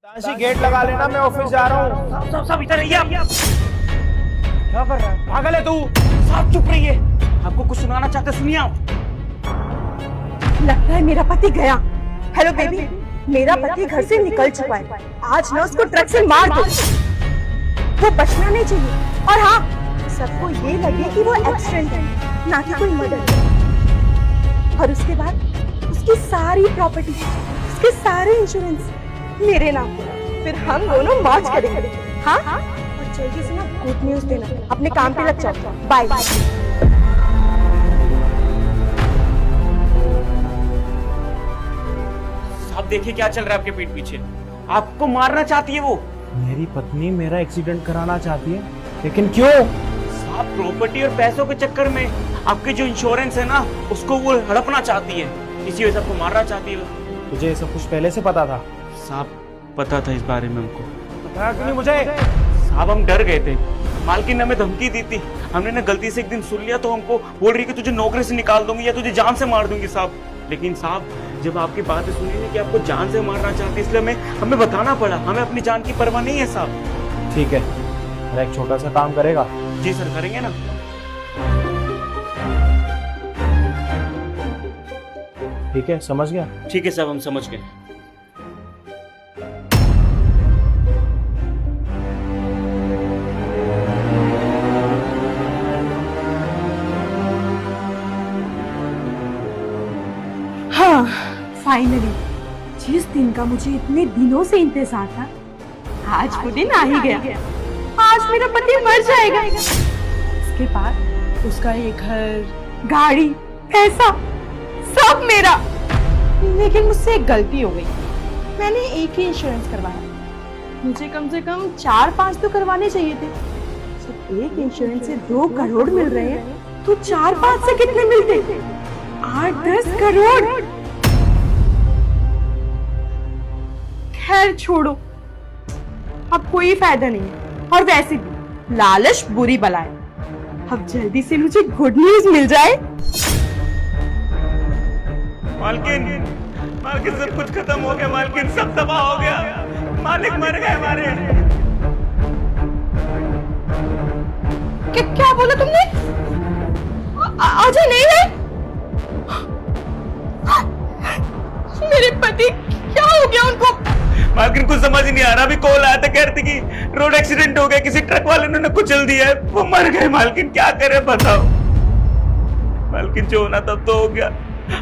Tashi gate लगा लेना, मैं ऑफिस जा रहा हूँ। सब इधर रहिए आप। क्या कर रहा है, पागल है तू? साहब चुप रहिए, आपको कुछ सुनाना चाहते सुनिए आप। लगता है मेरा पति गया। हेलो बेबी, मेरा पति घर से निकल चुका है। आज ना उसको ट्रक से मार दो, वो बचना नहीं चाहिए। और हाँ, सबको ये लगे कि वो एक्सीडेंट है, ना कि कोई मर्डर। और उसके बाद उसकी सारी प्रॉपर्टी, उसके सारे इंश्योरेंस मेरे नाम पे। फिर हम दोनों मौज करेंगे। हाँ, और जल्दी से ना गुड न्यूज देना। अपने काम पे लग जाओ। बाय। साहब देखिए क्या चल रहा है आपके पीठ पीछे, आपको मारना चाहती है वो। मेरी पत्नी मेरा एक्सीडेंट कराना चाहती है, लेकिन क्यों? साहब प्रॉपर्टी और पैसों के चक्कर में आपके जो इंश्योरेंस है ना, उसको वो हड़पना चाहती है, इसी वजह से आपको मारना चाहती है। तुझे ये सब कुछ पहले से पता था? साहब पता था इस बारे में हमको। बताया क्यों नहीं मुझे? साहब हम डर गए थे, मालकिन ने हमें धमकी दी थी। हमने ना गलती से एक दिन सुन लिया तो हमको बोल रही कि तुझे नौकरी से निकाल दूंगी या तुझे जान से मार दूंगी साहब। लेकिन साहब जब आपकी बातें सुनी थी कि आपको जान से मारना चाहती, इसलिए हमें बताना पड़ा। हमें अपनी जान की परवाह नहीं है साहब। ठीक है, मेरा एक छोटा सा काम करेगा? जी सर, करेंगे ना। ठीक है, समझ गया? ठीक है साहब, हम समझ गए। हाँ, फाइनली जिस दिन का मुझे इतने दिनों से इंतजार था, आज वो दिन आ ही गया। आज मेरा पति मर जाएगा। इसके बाद उसका ये घर, गाड़ी, पैसा सब मेरा। लेकिन मुझसे एक गलती हो गई, मैंने एक ही इंश्योरेंस करवाया। मुझे कम से कम 4-5 तो करवाने चाहिए थे। जब एक इंश्योरेंस से 2 करोड़ मिल रहे हैं, तो 4-5 से कितने मिलते? 8-10 करोड़। खैर छोड़ो, अब कोई फायदा नहीं है। और वैसे भी लालच बुरी बला है। अब जल्दी से मुझे गुड न्यूज मिल जाए। मालकिन, मालकिन सब कुछ खत्म हो गया। मालकिन सब तबाह हो गया। मालिक मर गए हमारे। क्या बोला तुमने? अजय नहीं है? मेरे पति, क्या हो गया उनको? मालकिन कुछ समझ ही नहीं आ रहा। अभी कॉल आया था, कह रही थी कि रोड एक्सीडेंट हो गया, किसी ट्रक वाले ने कुचल दिया है, वो मर गए। मालकिन क्या करे बताओ। मालकिन जो होना था तो हो गया।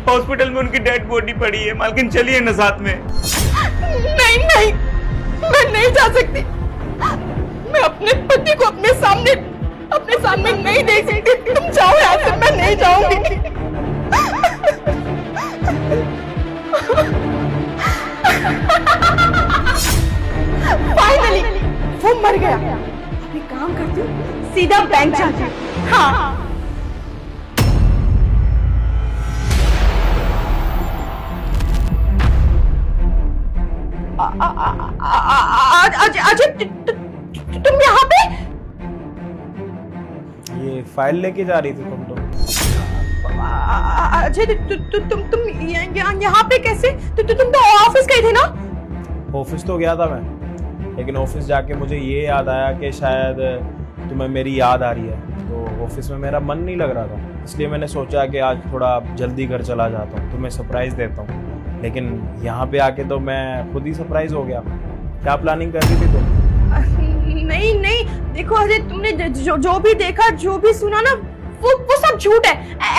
हॉस्पिटल में उनकी डेड बॉडी पड़ी है। मालकिन चलिए ना साथ में। नहीं नहीं, मैं नहीं जा सकती। मैं अपने पति को अपने सामने नहीं देख सकती। तुम जाओ यहाँ से, मैं नहीं जाऊंगी। फाइनली वो मर गया। अभी काम करती हूँ, सीधा बैंक जाती हूँ। हाँ, अजय तुम यहाँ पे? ये फाइल लेके जा रही थी तुम तो? अजय तुम यहाँ पे कैसे? तुम तो ऑफिस गए थे ना? ऑफिस तो गया था मैं, लेकिन ऑफिस जाके मुझे ये याद आया कि शायद तुम्हें मेरी याद आ रही है। तो ऑफिस में मेरा मन नहीं लग रहा था, इसलिए मैंने सोचा कि आज थोड़ा जल्दी घर चला जाता हूँ, तुम्हें सरप्राइज देता हूँ। लेकिन यहाँ पे आके तो मैं खुद ही सरप्राइज हो गया। क्या प्लानिंग कर रही थी तुम? नहीं नहीं, देखो अजय, तुमने जो भी देखा, जो भी सुना ना, वो सब झूठ है।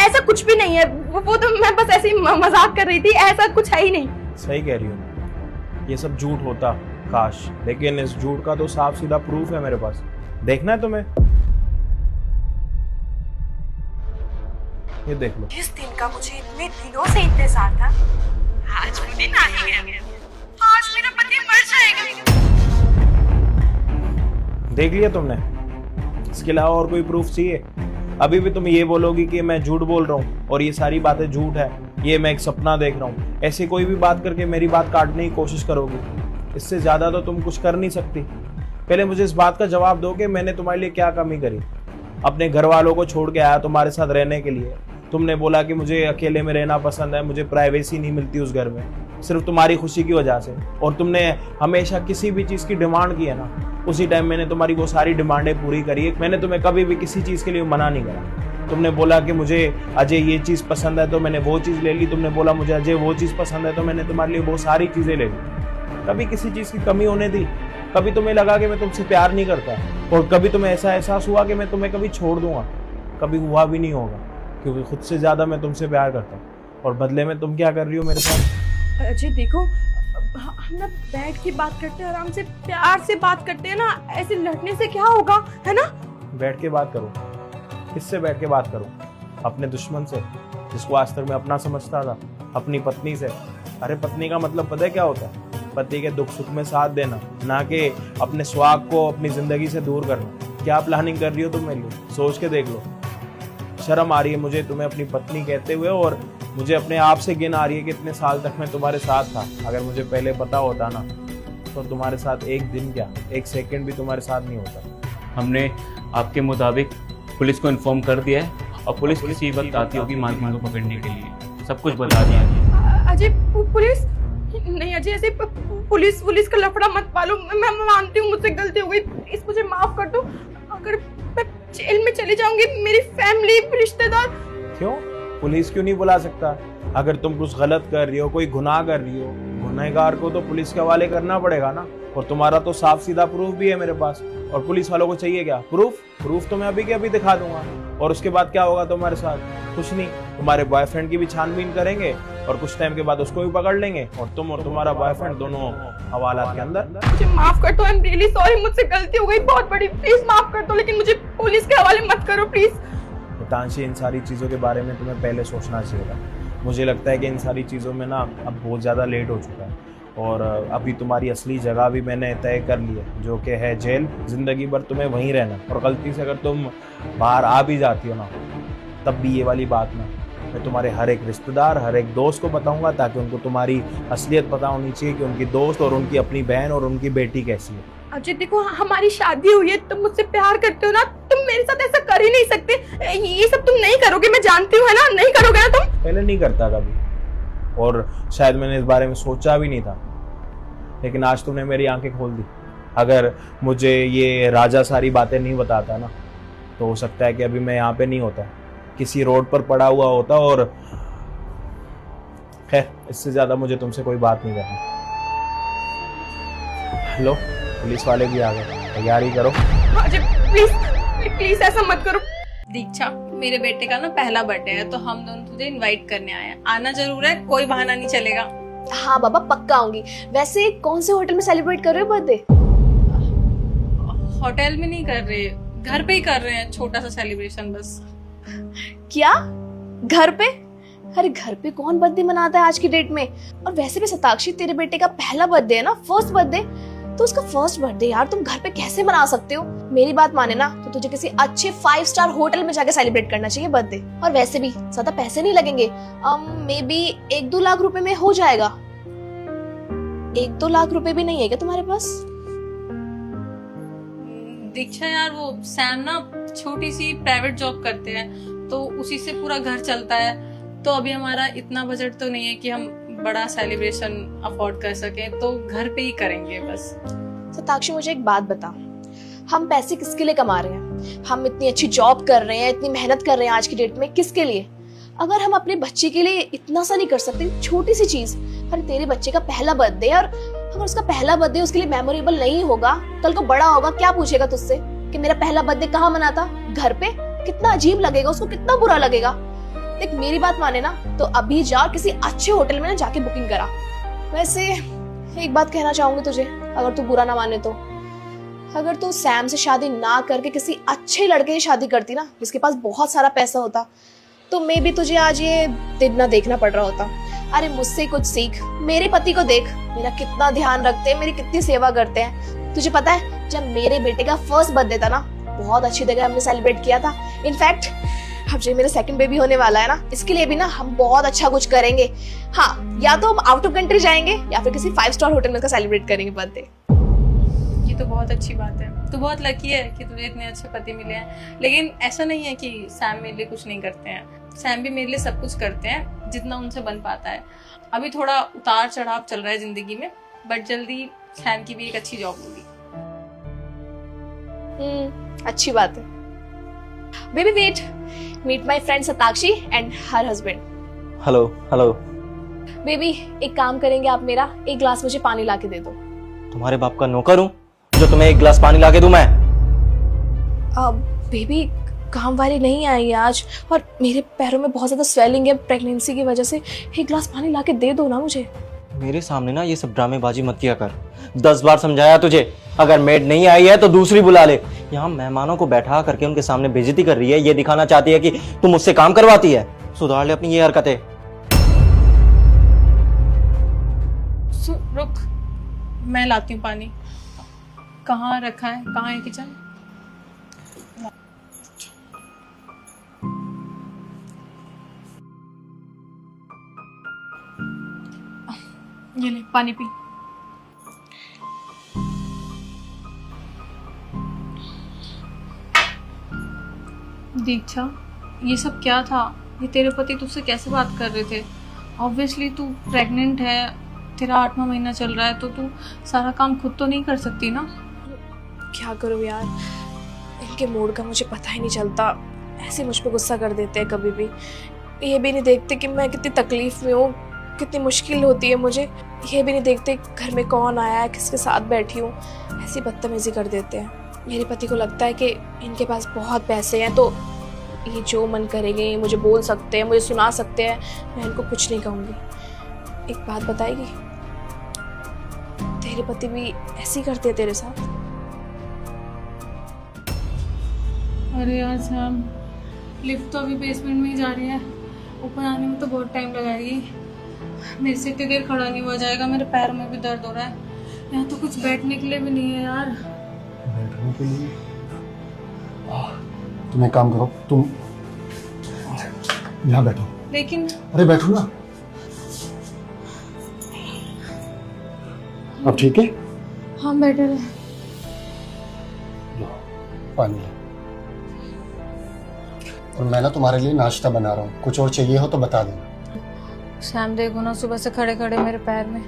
ऐसा कुछ भी नहीं है। वो तो मैं बस ऐसे ही मजाक कर रही थी। ऐसा कुछ है ही नहीं। सही कह रही हो, ये सब झूठ होता काश, लेकिन इस झूठ का तो साफ सीधा प्रूफ है मेरे पास। देखना है तुम्हें? ये देख लो। जिस दिन का मुझे इतने दिनों से इंतजार था, आज वो दिन आ ही गया। आज मेरा पति मर जाएगा। देख लिया तुमने? इसके अलावा और कोई प्रूफ चाहिए? अभी भी तुम ये बोलोगी कि मैं झूठ बोल रहा हूँ और ये सारी बातें झूठ है, ये मैं एक सपना देख रहा हूँ। ऐसे कोई भी बात करके मेरी बात काटने की कोशिश करोगी। इससे ज्यादा तो तुम कुछ कर नहीं सकती। पहले मुझे इस बात का जवाब दो कि मैंने तुम्हारे लिए क्या कमी करी। अपने घर वालों को छोड़ के आया तुम्हारे साथ रहने के लिए। तुमने बोला कि मुझे अकेले में रहना पसंद है, मुझे प्राइवेसी नहीं मिलती उस घर में। सिर्फ तुम्हारी खुशी की वजह से। और तुमने हमेशा किसी भी चीज़ की डिमांड की है ना, उसी टाइम मैंने तुम्हारी वो सारी डिमांडें पूरी करी है। मैंने तुम्हें कभी भी किसी चीज़ के लिए मना नहीं करा। तुमने बोला कि मुझे अजय ये चीज़ पसंद है तो मैंने वो चीज़ ले ली, तुमने बोला मुझे अजय वो चीज़ पसंद है तो मैंने तुम्हारे लिए वो सारी चीज़ें ले ली। कभी किसी चीज़ की कमी होने दी? कभी तुम्हें लगा कि मैं तुमसे प्यार नहीं करता? और कभी तुम्हें ऐसा एहसास हुआ कि मैं तुम्हें कभी छोड़ दूंगा? कभी हुआ भी नहीं होगा, क्योंकि खुद से ज़्यादा मैं तुमसे प्यार करता हूँ। और बदले में तुम क्या कर रही हो मेरे साथ? अजय देखो, हम ना बैठ के बात करते हैं, आराम से प्यार से बात करते हैं ना, ऐसे लड़ने से क्या होगा, है ना? बैठ के बात करो। किससे बैठ के बात करूं? अपने दुश्मन से, जिसको आज तक मैं अपना समझता था, अपनी पत्नी से। अरे पत्नी का मतलब पता है क्या होता है? पति के दुख सुख में साथ देना, ना कि अपने स्वाग को अपनी जिंदगी से दूर करना। क्या प्लानिंग कर रही हो तुम मेरे लिए? सोच के देख लो। शर्म आ रही है मुझे तुम्हें अपनी पत्नी कहते हुए, और मुझे अपने आप से गिन आ रही है कि इतने साल तक मैं तुम्हारे साथ था। अगर मुझे पहले पता होता ना तो तुम्हारे साथ एक दिन क्या, एक सेकंड भी तुम्हारे साथ नहीं होता। हमने आपके मुताबिक पुलिस को इन्फॉर्म कर दिया है और पुलिस किसी वक्त आती होगी मालकिन को पकड़ने के लिए। सब कुछ बता दिया। अजय पुलिस नहीं, अजय ऐसे पुलिस का लफड़ा मत पालो। मैं मानती हूँ मुझसे गलती हो गई, प्लीज मुझे माफ कर दो। अगर मैं जेल में चली जाऊंगी, मेरी फैमिली, रिश्तेदार। क्यों? पुलिस क्यों नहीं बुला सकता? अगर तुम कुछ गलत कर रही हो, कोई गुनाह कर रही हो, गुनहगार को तो पुलिस के हवाले करना पड़ेगा ना। और तुम्हारा तो साफ सीधा प्रूफ भी है मेरे पास। और पुलिस वालों को चाहिए क्या? प्रूफ तो मैं अभी के अभी दिखा दूंगा। और उसके बाद क्या होगा तुम्हारे साथ? कुछ नहीं। तुम्हारे बॉयफ्रेंड की भी छानबीन करेंगे और कुछ टाइम के बाद उसको भी पकड़ लेंगे, और तुम और तुम्हारा बॉयफ्रेंड दोनों हवालात के अंदर। मुझे माफ कर दो, आई एम रियली सॉरी, मुझसे गलती हो गई बहुत बड़ी, प्लीज माफ कर दो, लेकिन मुझे पुलिस के हवाले मत करो प्लीज। हितांशी, इन सारी चीज़ों के बारे में तुम्हें पहले सोचना चाहिए था। मुझे लगता है कि इन सारी चीज़ों में ना अब बहुत ज़्यादा लेट हो चुका है, और अभी तुम्हारी असली जगह भी मैंने तय कर ली है, जो कि है जेल। ज़िंदगी भर तुम्हें वहीं रहना, और गलती से अगर तुम बाहर आ भी जाती हो ना, तब भी ये वाली बात ना मैं तुम्हारे हर एक रिश्तेदार, हर एक दोस्त को बताऊंगा, ताकि उनको तुम्हारी असलियत पता होनी चाहिए कि उनकी दोस्त और उनकी अपनी बहन और उनकी बेटी कैसी है। अजय देखो, हमारी शादी हुई है, तुम मुझसे प्यार करते हो ना, तुम मेरे साथ ऐसा कर ही नहीं सकते। ये सब तुम नहीं करोगे, मैं जानती हूँ, है ना? नहीं करोगे ना तुम? पहले नहीं करता कभी, और शायद मैंने इस बारे में सोचा भी नहीं था, लेकिन आज तुमने मेरी आंखें खोल दी। अगर मुझे ये राजा सारी बातें नहीं बताता ना, तो हो सकता है कि अभी मैं यहाँ पे नहीं होता, किसी रोड पर पड़ा हुआ होता। और खैर, इससे ज्यादा मुझे तुमसे कोई बात नहीं करनी। हेलो, पुलिस वाले भी आ गए, तैयारी करो। अजय प्लीज ऐसा मत करो। दीक्षा, मेरे बेटे का ना पहला बर्थडे है, तो हम दोनों तुझे इनवाइट करने आए हैं। आना जरूर है, कोई बहाना नहीं चलेगा। हाँ बाबा, पक्का आऊंगी। वैसे कौन से होटल में सेलिब्रेट कर रहे हो बर्थडे? होटल में नहीं कर रहे, घर पे ही कर रहे हैं, छोटा सा सेलिब्रेशन बस। क्या, घर पे? अरे घर पे कौन बर्थडे मनाता है आज की डेट में? और वैसे भी सताक्षी, तेरे बेटे का पहला बर्थडे है ना, फर्स्ट बर्थडे, तो उसका फर्स्ट बर्थडे यार तुम घर पे कैसे मना सकते हो? मेरी बात माने ना तो तुझे किसी अच्छे 5 स्टार होटल में जाके सेलिब्रेट करना चाहिए बर्थडे। और वैसे भी ज्यादा पैसे नहीं लगेंगे, मे बी 1-2 लाख रुपए में हो जाएगा। 1-2 लाख रुपए भी नहीं है क्या तुम्हारे पास? दीक्षा यार, वो सैम ना छोटी सी प्राइवेट जॉब करते हैं, तो उसी से पूरा घर चलता है। तो अभी हमारा इतना बजट तो नहीं है कि हम बड़ा सेलिब्रेशन अफोर्ड कर सके, तो घर पे ही करेंगे बस। सताक्षी, मुझे एक बात बता, हम पैसे किसके लिए कमा रहे हैं? हम इतनी अच्छी जॉब कर रहे हैं, इतनी मेहनत कर रहे हैं आज की डेट में, किसके लिए? अगर हम अपने बच्चे के लिए इतना सा नहीं कर सकते, छोटी सी चीज, अरे तेरे बच्चे का पहला बर्थडे, और अगर उसका पहला बर्थडे उसके लिए मेमोरेबल नहीं होगा, कल को बड़ा होगा, क्या पूछेगा तुझसे कि मेरा पहला बर्थडे कहाँ मना था? घर पे? कितना अजीब लगेगा उसको, कितना बुरा लगेगा। देख, मेरी बात माने ना तो अभी जा किसी अच्छे होटल में ना जाके बुकिंग करा। वैसे एक बात कहना चाहूंगी तुझे, अगर तू बुरा ना माने तो, अगर तू सैम से शादी ना करके किसी अच्छे लड़के से शादी करती ना, जिसके पास बहुत सारा पैसा होता, तो मे भी तुझे आज ये दिन ना देखना पड़ रहा होता। अरे मुझसे कुछ सीख, मेरे पति को देख, मेरा कितना ध्यान रखते हैं, मेरी कितनी सेवा करते हैं। तुझे पता है, जब मेरे बेटे का फर्स्ट बर्थडे था ना, बहुत अच्छी जगह हमने सेलिब्रेट किया था। इनफैक्ट अब जो मेरा सेकंड बेबी होने वाला है ना, इसके लिए भी ना हम बहुत अच्छा कुछ करेंगे। हाँ, या तो हम आउट ऑफ कंट्री जाएंगे या फिर किसी 5 स्टार होटल में इसका सेलिब्रेट करेंगे बर्थडे। ये तो बहुत अच्छी बात है, तू बहुत लकी है कि तुझे इतने अच्छे पति मिले हैं। लेकिन ऐसा नहीं है कि सैम मेरे लिए कुछ नहीं करते हैं, सैम भी मेरे लिए सब कुछ करते हैं जितना उनसे बन पाता है। अभी थोड़ा उतार चढ़ाव चल रहा है जिंदगी में, बट जल्दी सैम की भी एक अच्छी जॉब होगी। अच्छी बात है। Baby wait, meet my friend Satakshi and her husband. Hello hello. Baby एक काम करेंगे, आप मेरा एक ग्लास मुझे पानी ला के दे दो। तुम्हारे बाप का नौकर हूँ जो तुम्हें एक गिलास पानी ला के दूं मैं? बेबी काम वाली नहीं आई आज और मेरे पैरों में बहुत ज्यादा स्वेलिंग है प्रेगनेंसी की वजह से, एक गिलास पानी ला के दे दो ना मुझे। मेरे सामने ना ये सब ड्रामेबाजी मत किया कर। 10 बार समझाया तुझे, अगर मेड नहीं आई है तो दूसरी बुला ले। यहाँ मेहमानों को बैठा करके उनके सामने बेइज्जती कर रही है, ये दिखाना चाहती है कि तुम मुझसे काम करवाती है। सुधार ले अपनी ये हरकतें। रुक, मैं लाती हूँ पानी। कहाँ रखा है, कहाँ है किचन? ये ले पानी पी। दीक्षा, ये सब क्या था? ये तेरे पति तुझसे कैसे बात कर रहे थे? ऑब्वियसली तू प्रेग्नेंट है, तेरा 8वां महीना चल रहा है, तो तू सारा काम खुद तो नहीं कर सकती ना? क्या करूँ यार, इनके मूड का मुझे पता ही नहीं चलता। ऐसे मुझ पे गुस्सा कर देते हैं कभी भी। ये भी नहीं देखते कि मैं कितनी तकलीफ में हूँ, कितनी मुश्किल होती है मुझे। ये भी नहीं देखते घर में कौन आया है, किसके साथ बैठी हूँ। ऐसी बदतमीजी कर देते हैं। मेरे पति को लगता है कि इनके पास बहुत पैसे हैं तो ये जो मन करेंगे ये मुझे बोल सकते हैं, मुझे सुना सकते हैं, मैं इनको कुछ नहीं कहूँगी। एक बात बताएगी, तेरे पति भी ऐसे ही करते हैं तेरे साथ? अरे यार सैम, लिफ्ट तो अभी बेसमेंट में ही जा रही है, ऊपर आने में तो बहुत टाइम लगाएगी। मेरे से इतनी देर खड़ा नहीं हुआ जाएगा, मेरे पैर में भी दर्द हो रहा है। यहाँ तो कुछ बैठने के लिए भी नहीं है यार। बैठने के लिए तुम एक काम करो, तुम यहाँ बैठो। लेकिन अरे बैठो ना। अब ठीक है? हाँ बेटर है। लो पानी लो। और मैं ना तुम्हारे लिए नाश्ता बना रहा हूँ, कुछ और चाहिए हो तो बता देना। सैम देखो ना, सुबह से खड़े खड़े मेरे पैर में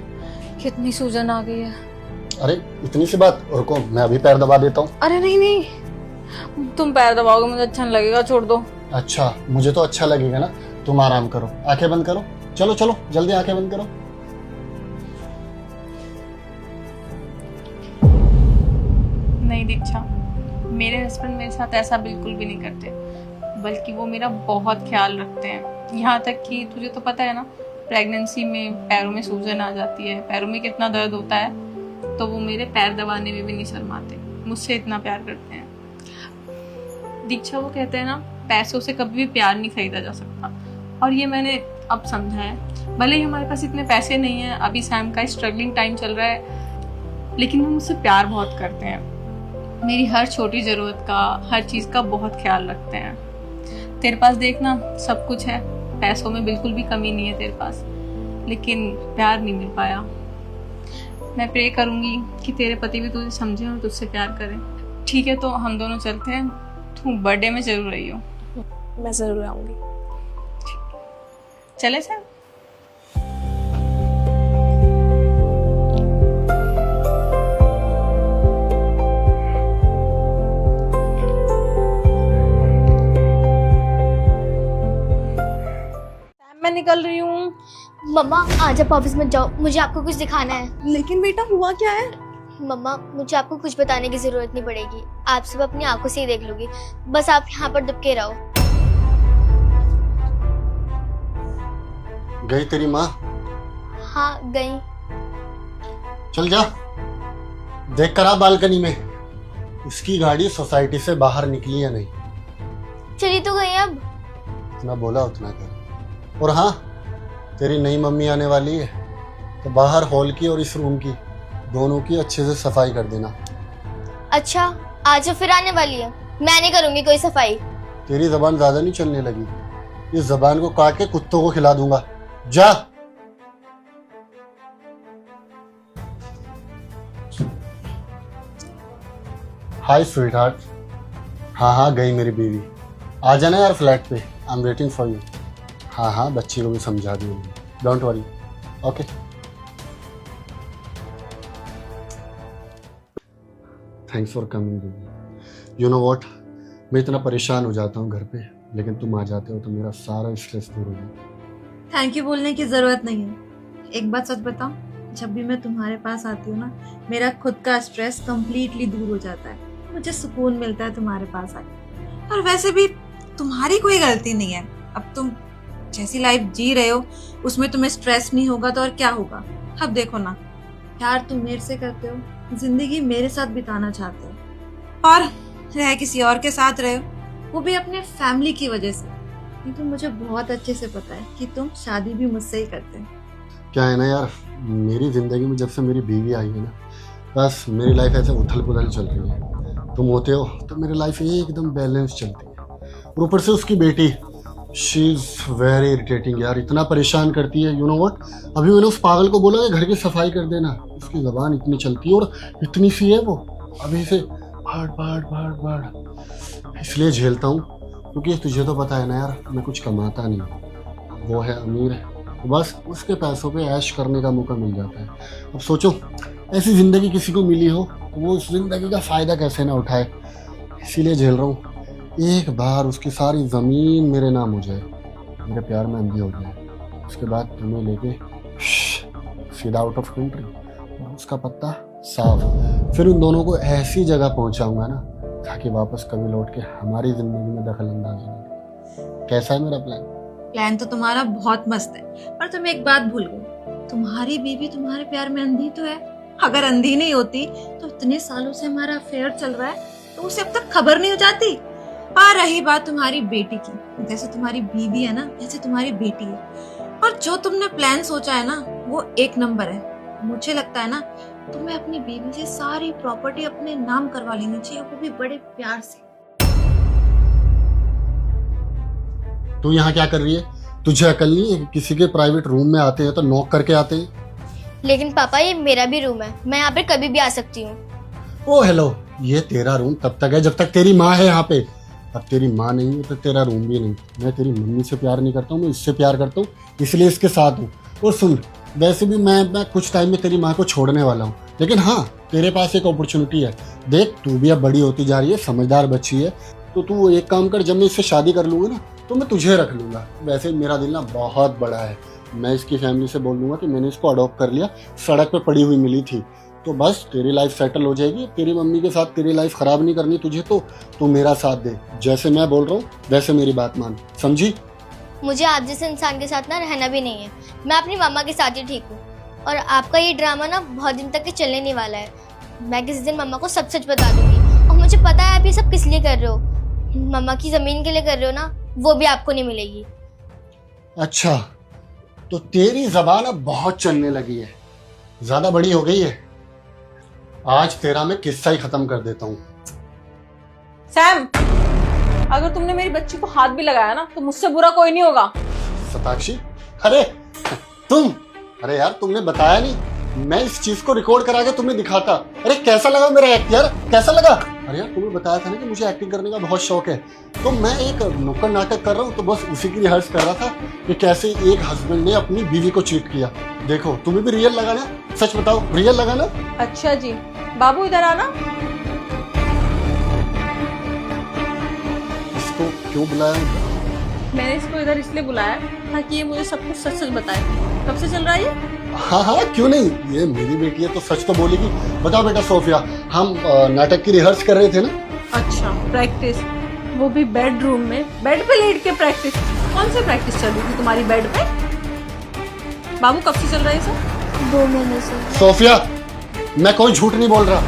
कितनी सूजन आ गई है। अरे इतनी सी बात, रुको मैं अभी पैर दबा देता हूँ। अरे नहीं नहीं, तुम पैर दबाओगे मुझे अच्छा नहीं लगेगा, छोड़ दो। अच्छा मुझे तो अच्छा लगेगा ना। तुम आराम करो, आंखें बंद करो। चलो चलो जल्दी आंखें बंद करो। नहीं दीक्षा, मेरे हस्बैंड मेरे साथ ऐसा बिल्कुल भी नहीं करते, बल्कि वो मेरा बहुत ख्याल रखते हैं। यहाँ तक कि तुझे तो पता है ना, प्रेगनेंसी में पैरों में सूजन आ जाती है, पैरों में कितना दर्द होता है, तो वो मेरे पैर दबाने में भी नहीं शर्माते, मुझसे इतना प्यार करते हैं। दीक्षा, वो कहते हैं ना, पैसों से कभी भी प्यार नहीं खरीदा जा सकता, और ये मैंने अब समझा है। भले ही हमारे पास इतने पैसे नहीं हैं, अभी सैम का स्ट्रगलिंग टाइम चल रहा है, लेकिन वो मुझसे प्यार बहुत करते हैं। मेरी हर छोटी ज़रूरत का, हर चीज़ का बहुत ख्याल रखते हैं। तेरे पास देखना सब कुछ है, पैसों में बिल्कुल भी कमी नहीं है तेरे पास, लेकिन प्यार नहीं मिल पाया। मैं प्रे करूंगी कि तेरे पति भी तुझे समझे और तुझसे प्यार करें। ठीक है, तो हम दोनों चलते हैं। तू बर्थडे में जरूर रही हो। मैं जरूर आऊंगी। चले सर? मैं निकल रही हूँ। मम्मा आज आप ऑफिस मत जाओ, मुझे आपको कुछ दिखाना है। लेकिन बेटा हुआ क्या है? मम्मा मुझे आपको कुछ बताने की जरूरत नहीं पड़ेगी, आप सब अपनी आंखों से ही देख लोगी। बस आप यहाँ पर दुबके रहो। गई तेरी माँ? हाँ गई। चल जा, देख कर आ बालकनी में इसकी गाड़ी सोसाइटी से बाहर निकली या नहीं। चली तो गई अब। इतना बोला उतना कर। और हाँ, तेरी नई मम्मी आने वाली है, तो बाहर हॉल की और इस रूम की दोनों की अच्छे से सफाई कर देना। अच्छा आज वो फिर आने वाली है, मैं नहीं करूंगी कोई सफाई। तेरी जबान ज्यादा नहीं चलने लगी? इस जबान को काट के कुत्तों को खिला दूंगा। जा। हाय स्वीट हार्ट। हाँ हाँ गई मेरी बीवी। आ जाना यार फ्लैट पे, I am waiting for you. हाँ हाँ बच्ची को भी समझा दूंगी, don't worry. Okay thanks for coming. You know what, मैं इतना परेशान हो जाता हूँ घर पे, लेकिन तुम आ जाते हो तो मेरा सारा स्ट्रेस दूर हो जाता है। थैंक यू बोलने की जरूरत नहीं है। एक बात सच बताऊं, जब भी मैं तुम्हारे पास आती हूँ ना, मेरा खुद का स्ट्रेस कंप्लीटली दूर हो जाता है। मुझे सुकून मिलता है तुम्हारे पास आके। और वैसे भी तुम्हारी कोई गलती नहीं है। अब तुम जैसी लाइफ जी रहे हो उसमें तुम्हें स्ट्रेस नहीं होगा तो और क्या होगा। अब देखो ना, प्यार तुम मेरे से करते हो, जिंदगी मेरे साथ बिताना चाहते हो, और रह किसी और के साथ रहे हो, वो भी अपने फैमिली की वजह से। लेकिन मुझे बहुत अच्छे से पता है कि तुम शादी भी मुझसे ही करते हो। क्या है ना यार, मेरी ज़िंदगी में जब से मेरी बीवी आई है ना, बस मेरी लाइफ ऐसे उथल पुथल चल रही है। तुम होते हो तो मेरी लाइफ एकदम बैलेंस चलती है। और ऊपर से उसकी बेटी, शी इज़ वेरी इरिटेटिंग यार, इतना परेशान करती है। यू नो व्हाट, अभी मैंने उस पागल को बोला कि घर की सफाई कर देना, उसकी ज़बान इतनी चलती है और इतनी सी है वो, अभी से भाड़ इसलिए झेलता हूँ क्योंकि तुझे तो पता है ना यार, मैं कुछ कमाता नहीं हूँ, वो है अमीर है, तो बस उसके पैसों पे ऐश करने का मौका मिल जाता है। अब सोचो, ऐसी ज़िंदगी किसी को मिली हो तो वो उस ज़िंदगी का फ़ायदा कैसे ना उठाए, इसीलिए झेल रहा हूँ। एक बार उसकी सारी ज़मीन मेरे नाम हो जाए, मेरे प्यार में अंधी हो जाए, उसके बाद तुम्हें लेके सीधा आउट ऑफ कंट्री, और उसका पत्ता साफ, फिर उन दोनों को ऐसी जगह पहुंचाऊंगा ना ताकि वापस कभी लौट के हमारी ज़िंदगी में दखल अंदाजी ना करे। कैसा है मेरा प्लान? प्लान तो तुम्हारा बहुत मस्त है, पर तुम एक बात भूल गए, तुम्हारी बीवी तुम्हारे प्यार में अंधी तो है। अगर अंधी नहीं होती तो इतने सालों से हमारा अफेयर चल रहा है तो उसे अब तक खबर नहीं हो जाती। और रही बात तुम्हारी बेटी की, जैसे तुम्हारी बीवी है ना, वैसे तुम्हारी बेटी है, और जो तुमने प्लान सोचा है ना वो एक नंबर है। मुझे लगता है ना तुम्हें अपनी बीवी से सारी प्रॉपर्टी अपने नाम करवा लेनी चाहिए, वो भी बड़े प्यार से। तू यहाँ क्या कर रही है? तुझे अकल नहीं है? किसी के प्राइवेट रूम में आते हैं तो नॉक करके आते हैं। लेकिन पापा ये मेरा भी रूम है, मैं यहाँ पे कभी भी आ सकती हूँ। ओ हेलो, ये तेरा रूम तब तक है जब तक तेरी माँ है यहाँ पे। अब तेरी माँ नहीं है तो तेरा रूम भी नहीं। मैं तेरी मम्मी से प्यार नहीं करता हूँ, मैं इससे प्यार करता हूँ, इसलिए इसके साथ हूँ। और सुन, वैसे भी मैं कुछ टाइम में तेरी माँ को छोड़ने वाला हूँ, लेकिन हाँ, तेरे पास एक अपॉर्चुनिटी है। देख, तू भी अब बड़ी होती जा रही है, समझदार बच्ची है, तो तू एक काम कर, जब मैं इससे शादी कर लूँगा ना तो मैं तुझे रख लूँगा। वैसे मेरा दिल ना बहुत बड़ा है, मैं इसकी फैमिली से बोल दूँगा कि मैंने इसको अडॉप्ट कर लिया, सड़क पे पड़ी हुई मिली थी, तो बस तेरी लाइफ सेटल हो जाएगी। तेरी मम्मी के साथ तेरी लाइफ खराब नहीं करनी तुझे, तो तू मेरा साथ दे। जैसे मैं बोल रहा हूँ वैसे मेरी बात मान, समझी? मुझे आप जैसे इंसान के साथ ना रहना भी नहीं है, मैं अपनी मामा के साथ ही ठीक हूँ। और आपका ये ड्रामा ना बहुत दिन तक के चलने नहीं वाला है। मैं किसी दिन मम्मा को सब सच बता दूंगी। और मुझे पता है आप ये सब किस लिए कर रहे हो, मम्मा की ज़मीन के लिए कर रहे हो ना, वो भी आपको नहीं मिलेगी। अच्छा, तो तेरी जबान अब बहुत चलने लगी है, ज्यादा बड़ी हो गई है। आज तेरा मैं किस्सा ही खत्म कर देता हूँ। सैम, अगर तुमने मेरी बच्ची को हाथ भी लगाया ना तो मुझसे बुरा कोई नहीं होगा। सताक्षी, अरे तुम, अरे यार तुमने बताया नहीं, मैं इस चीज को रिकॉर्ड करा के तुम्हें दिखाता। अरे कैसा लगा मेरा एक्ट यार, कैसा लगा? अरे यार तुम्हें बताया था ना कि मुझे एक्टिंग करने का बहुत शौक है, तो मैं एक नुक्कड़ नाटक कर रहा हूँ, तो बस उसी की रिहर्स कर रहा था कि कैसे एक हस्बैंड ने अपनी बीवी को चीट किया। देखो, तुम्हें भी रियल लगा ना? सच बताओ, रियल लगा ना? अच्छा जी, बाबू इधर आना। इसको क्यों बुलाया? मैंने इसको इधर इसलिए बुलाया ताकि ये मुझे सब कुछ सच सच बताए। कब से चल रहा है ये? हाँ हाँ, क्यों नहीं, ये मेरी बेटी है तो सच तो बोलेगी। बताओ बेटा सोफिया, हम नाटक की रिहर्स कर रहे थे ना? अच्छा, प्रैक्टिस, वो भी बेडरूम में, बेड पे लेट के प्रैक्टिस। कौन सी प्रैक्टिस चल रही थी तुम्हारी बेड पे? बाबू कब से चल रहा है सब? 2 महीने से। सोफिया, मैं कोई झूठ नहीं बोल रहा,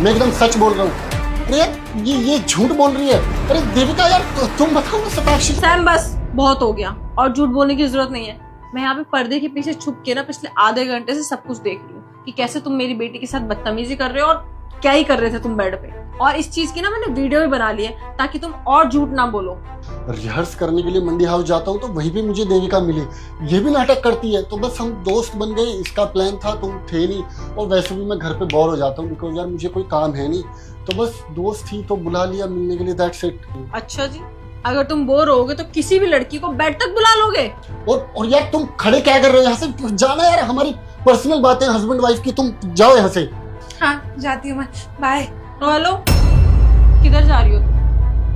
मैं एकदम सच बोल रहा हूँ। अरे ये झूठ बोल रही है। अरे देविका यार, तुम बताओ ना। सताक्षी, सैम बस, बहुत हो गया, और झूठ बोलने की जरूरत नहीं है। मैं यहाँ पे पर्दे के पीछे छुप के ना पिछले आधे घंटे से सब कुछ देख रही हूँ कि कैसे तुम मेरी बेटी के साथ बदतमीजी कर रहे हो और क्या ही कर रहे थे तुम बेड पे। और इस चीज की ना मैंने वीडियो भी बना ली है ताकि तुम और झूठ ना बोलो। रिहर्स करने के लिए मंडी हाउस जाता हूँ तो वहीं पे मुझे देविका मिली, ये भी नाटक करती है, तो बस हम दोस्त बन गए। इसका प्लान था, तुम थे नहीं, और वैसे भी मैं घर पे बोर हो जाता हूँ बिकॉज यार मुझे कोई काम है नहीं, तो बस दोस्त थी तो बुला लिया मिलने के लिए, दैट्स इट। अच्छा जी, अगर तुम बोर होगे तो किसी भी लड़की को बेड तक बुला लोगे। और यार तुम खड़े क्या कर रहे हो यहाँ से? जाना यार, हमारी पर्सनल बातें हस्बैंड वाइफ की, तुम जाओ यहाँ से। हाँ जाती हूँ मैं, बाय। हेलो, किधर जा रही हो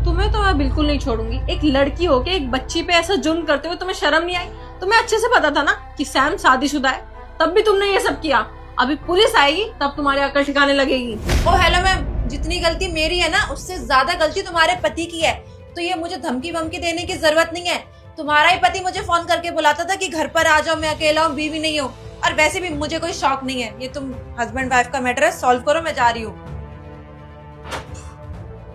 तुम्हें तो मैं बिल्कुल नहीं छोड़ूंगी। एक लड़की होके एक बच्ची पे ऐसा जुर्म करते हुए तुम्हें शर्म नहीं आई? तुम्हें अच्छे से पता था ना कि सैम शादीशुदा है, तब भी तुमने ये सब किया। अभी पुलिस आएगी तब तुम्हारे अकल ठिकाने लगेगी। ओ हेलो मैम, जितनी गलती मेरी है ना उससे ज्यादा गलती तुम्हारे पति की है, तो ये मुझे धमकी वमकी देने की जरूरत नहीं है। तुम्हारा ही पति मुझे फोन करके बुलाता था कि घर पर आ जाओ, मैं अकेला हूँ, बीवी नहीं हूँ, और वैसे भी मुझे कोई शौक नहीं है। ये तुम हस्बैंड वाइफ का मैटर है, सॉल्व करो, मैं जा रही हूँ।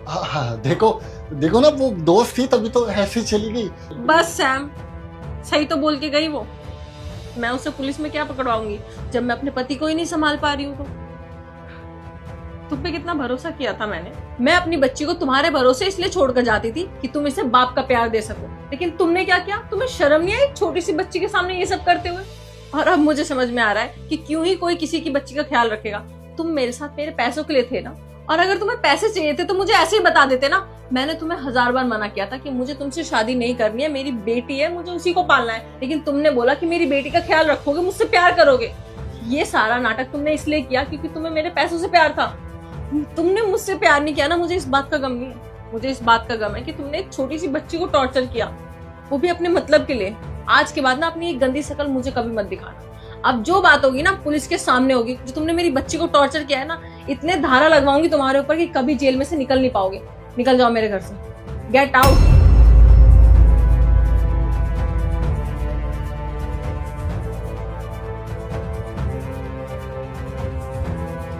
हाँ, देखो ना, वो दोस्त थी तभी तो ऐसे चली गई। बस सैम, सही तो बोल के गई वो। मैं उसे पुलिस में क्या पकड़वाऊंगी जब मैं अपने पति को ही नहीं संभाल पा रही हूँ? तो तुम पे कितना भरोसा किया था मैंने। मैं अपनी बच्ची को तुम्हारे भरोसे इसलिए छोड़कर जाती थी कि तुम इसे बाप का प्यार दे सको, लेकिन तुमने क्या किया? तुम्हें शर्म नहीं आई छोटी सी बच्ची के सामने ये सब करते हुए? और अब मुझे समझ में आ रहा है कि क्यों ही कोई किसी की बच्ची का ख्याल रखेगा। तुम मेरे साथ मेरे पैसों के लिए थे ना, और अगर तुम्हें पैसे चाहिए थे तो मुझे ऐसे ही बता देते ना। मैंने तुम्हें 1000 बार मना किया था कि मुझे तुमसे शादी नहीं करनी है, मेरी बेटी है, मुझे उसी को पालना है, लेकिन तुमने बोला कि मेरी बेटी का ख्याल रखोगे, मुझसे प्यार करोगे। ये सारा नाटक तुमने इसलिए किया क्योंकि तुम्हें मेरे पैसों से प्यार था। तुमने मुझसे प्यार नहीं किया ना, मुझे इस बात का गम नहीं है। मुझे इस बात का गम है कि तुमने एक छोटी सी बच्ची को टॉर्चर किया, वो भी अपने मतलब के लिए। आज के बाद ना अपनी एक गंदी शक्ल मुझे कभी मत दिखाना। अब जो बात होगी ना पुलिस के सामने होगी। जो तुमने मेरी बच्ची को टॉर्चर किया है ना, इतने धारा लगवाऊंगी तुम्हारे ऊपर कि कभी जेल में से निकल नहीं पाओगे। निकल जाओ मेरे घर से, गेट आउट।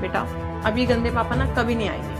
बेटा, अब ये गंदे पापा ना कभी नहीं आएंगे।